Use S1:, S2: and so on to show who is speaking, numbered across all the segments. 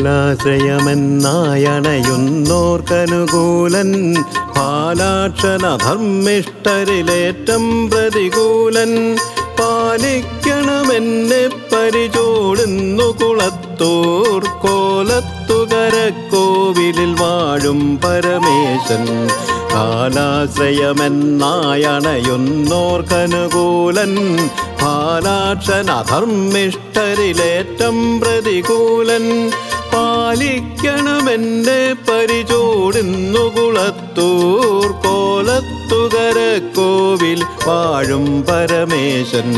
S1: കാലാശ്രയമെന്നായണയുന്നോർക്കനുകൂലൻ പാലാക്ഷനധർമ്മിഷ്ഠരിലേറ്റം പ്രതികൂലൻ പാലിക്കണമെന്നെ പരിചോടുന്നു കുളത്തൂർ കോലത്തുകരക്കോവിലിൽ വാഴും പരമേശൻ കാലാശ്രയമെന്നായണയുന്നോർക്കനുകൂലൻ പാലാക്ഷനധർമ്മിഷ്ഠരിലേറ്റം പ്രതികൂലൻ പാലിക്കണമെന്നെ പരിചോടുന്നു കുളത്തൂർ കോലത്തുകരക്കോവിൽ വാഴും പരമേശൻ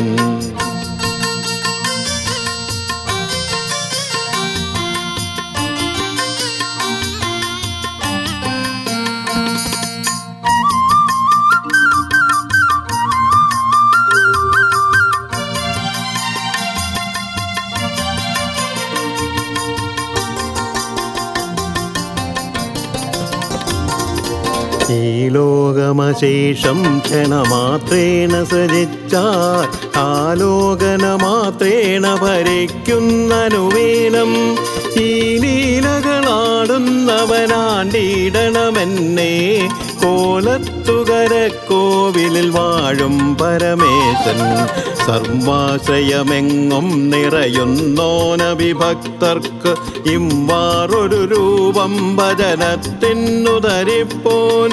S1: ഈ ലോകമശേഷം ക്ഷണമാത്രേണ സൃജിച്ചാൽ ആലോകനമാത്രേണ ഭരിക്കുന്നനുവേനം ഈ ലീലകളാടുന്നവനാണ്ടിടണമെന്നേ കോലത്തുകരക്കോവിലിൽ വാഴും പരമേശൻ സർവാശ്രയമെങ്ങും നിറയുന്നോനവിഭക്തർക്ക് ഇമ്മാറൊരു രൂപം ഭജനത്തിനുധരിപ്പോൻ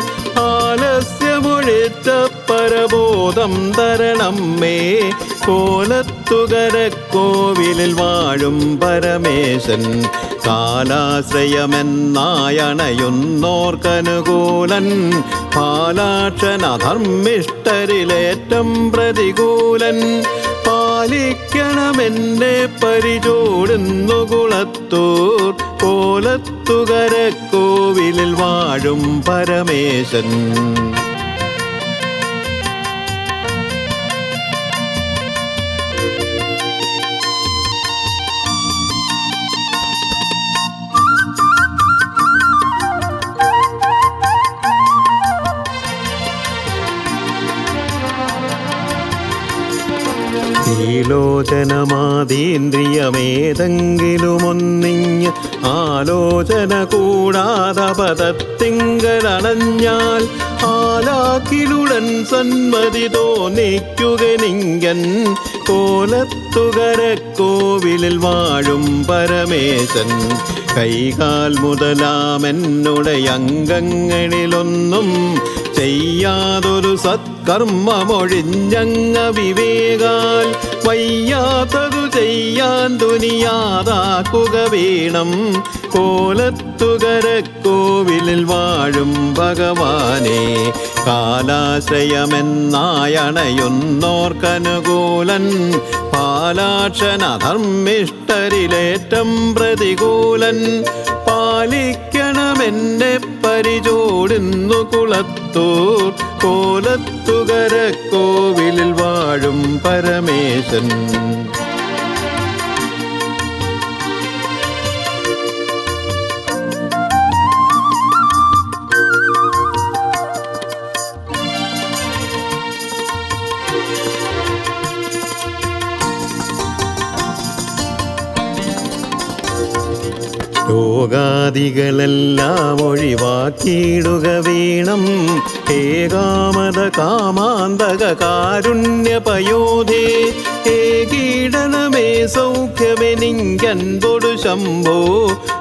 S1: ആലസ്യമൊഴിച്ച പരബോധം തരണം മേ കോലത്തുകരക്കോവിലിൽ വാഴും പരമേശൻ കാലാശ്രയമെന്നായണയുന്നോർക്കനുകൂലൻ പാലാക്ഷനധർമ്മിഷ്ഠരിലേറ്റം പ്രതികൂലൻ പാലിക്കണമെന്നെ പരിചോടുന്നു കുളത്തൂർ കോലത്തുകരക്കോവിലിൽ വാഴും പരമേശൻ ഈ ലോചനമാതീന്ദ്രിയമേതെങ്കിലുമൊന്നിഞ്ഞ് ആലോചന കൂടാതെ പദത്തിങ്കലണഞ്ഞാൽ ആലാക്കിലുടൻ സന്മതി തോന്നിക്കുകനിങ്കൻ കോലത്തുകരക്കോവിലിൽ വാഴും പരമേശൻ കൈകാൽ മുതലാമെന്നുടെ അംഗങ്ങളിലൊന്നും ചെയ്യാതൊരു സത്കർമ്മമൊഴിഞ്ഞങ്ങ വിവേകാൽ വയ്യാത്തതു ചെയ്യാൻ തുനിയാതാക്കുക വേണം കോലത്തുകരക്കോവിലിൽ വാഴും ഭഗവാനെ കാലാശ്രയമെന്നായണയുന്നോർക്കനുകൂലൻ പാലാക്ഷനധർമ്മിഷ്ഠരിലേറ്റം പ്രതികൂലൻ പാലിക്കണമെന്നെ പരിചോടുന്നു കുളത്തൂർ കോലത്തുകരക്കോവിലിൽ വാഴും പരമേശൻ രോഗാദികളെല്ലാം ഒഴിവാക്കിയിടുക വീണം ഏകാമത കാമാന്തക കാരുണ്യപയോധേ ഏകീടനമേ സൗഖ്യമെനിങ്കൻപൊടു ശംഭോ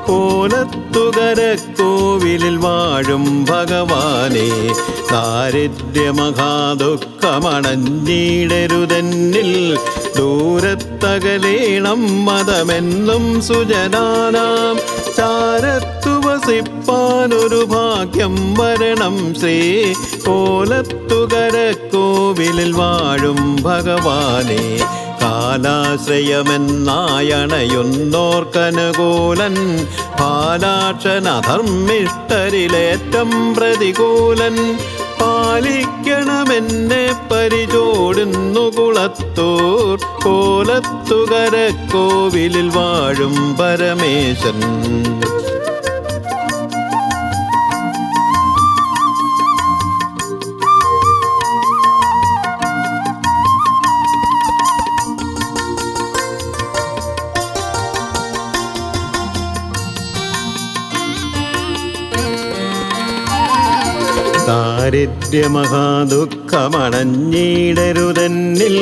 S1: കോലത്തുകരക്കോവിലിൽ വാഴും ഭഗവാനെ ദാരിദ്ര്യമഹാദുഃഖമണഞ്ഞിടരുതെന്നിൽ ദൂരത്തകലേണം മതമെന്നും സുജനാനാം ചാരത്തു വസിപ്പാനൊരു ഭാഗ്യം വരണം ശ്രീ കോലത്തുകരക്കോവിലിൽ വാഴും ഭഗവാനെ കാലാശ്രയമെന്നായണയുന്നോർക്കനുകൂലൻ പാലാക്ഷനധർമ്മിഷ്ഠരിലേറ്റം പ്രതികൂലൻ പാലിക്കണമെന്നെ പരിചോടുന്നു കുളത്തൂർ കോലത്തുകരക്കോവിലിൽ വാഴും പരമേശൻ ദാരിദ്ര്യമഹാദുഃഖമണഞ്ഞിടരുതെന്നിൽ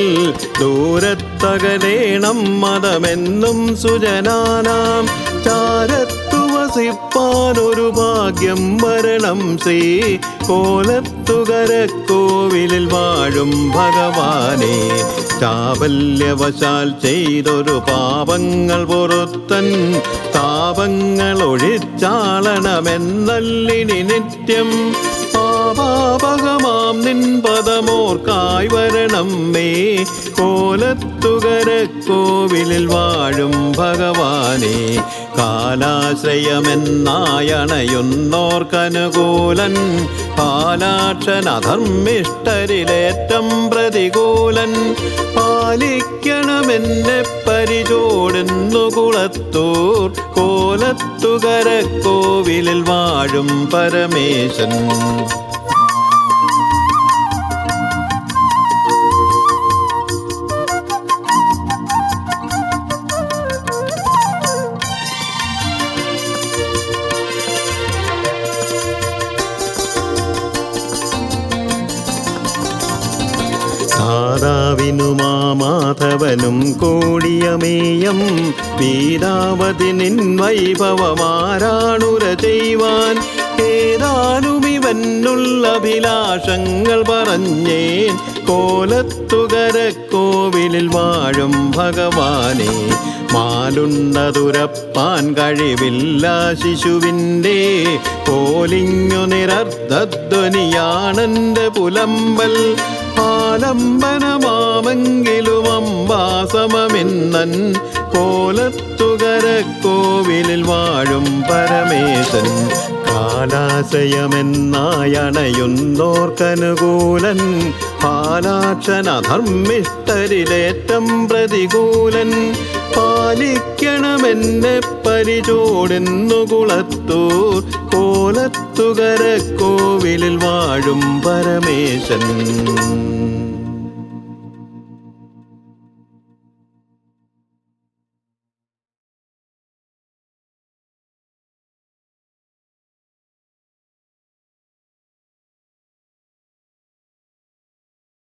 S1: ദൂരത്തകലേണം മതമെന്നും സുജനാനാം ചാരത്തു വസിപ്പാനൊരു ഭാഗ്യം വരണം ശ്രീ കോലത്തുകരക്കോവിലിൽ വാഴും ഭഗവാനെ. ചാബല്യവശാൽ ചെയ്തൊരു പാപങ്ങൾ പൊറുത്തൻ താപങ്ങൾ ഒഴിച്ചാളണമെന്നല്ലിനി നിത്യം പാപാപകമാം നിൻ പദമോർക്കായി വരണം മേ കോലത്തുകരക്കോവിലിൽ വാഴും ഭഗവാനെ. കാലാശ്രയമെന്നായണയുന്നോർക്കനുകൂലൻ പാലാക്ഷനധർമ്മിഷ്ടരിലേറ്റം പ്രതികൂലൻ പാലിക്കണമെന്നെ പരിചോടുന്നു കുളത്തൂർ കോലത്തുകരക്കോവിലിൽ വാഴും പരമേശൻ. മാതാവിനു മാധവനും കൂടിയമേയം പീതാവതി നിൻ വൈഭവമാരാണുര ചെയ്യുവാൻ. ഏതാനും ഇവനുള്ള അഭിലാഷങ്ങൾ പറഞ്ഞേൻ കോലത്തുകരക്കോവിലിൽ വാഴും ഭഗവാനെ. മാലുണ്ണതുരപ്പാൻ കഴിവില്ല ശിശുവിൻ്റെ പോലിങ്ങു നിരർദ്ധധ്വനിയാണെൻ്റെ പുലമ്പൽ. ആലംബനമാമെങ്കിലും അംബാസമമിന്നൻ കോലത്തുകരക്കോവിലിൽ വാഴും പരമേശൻ. കാലാശയമെന്നായണയുന്നോർക്കനുകൂലൻ പാലാക്ഷനധർമ്മിഷ്ടരിലേറ്റം പ്രതികൂലൻ പാലിക്കണമെന്നെ പരിചോടുന്നു കുളത്തൂർ കോലത്തുകരക്കോവിലിൽ വാഴും പരമേശൻ.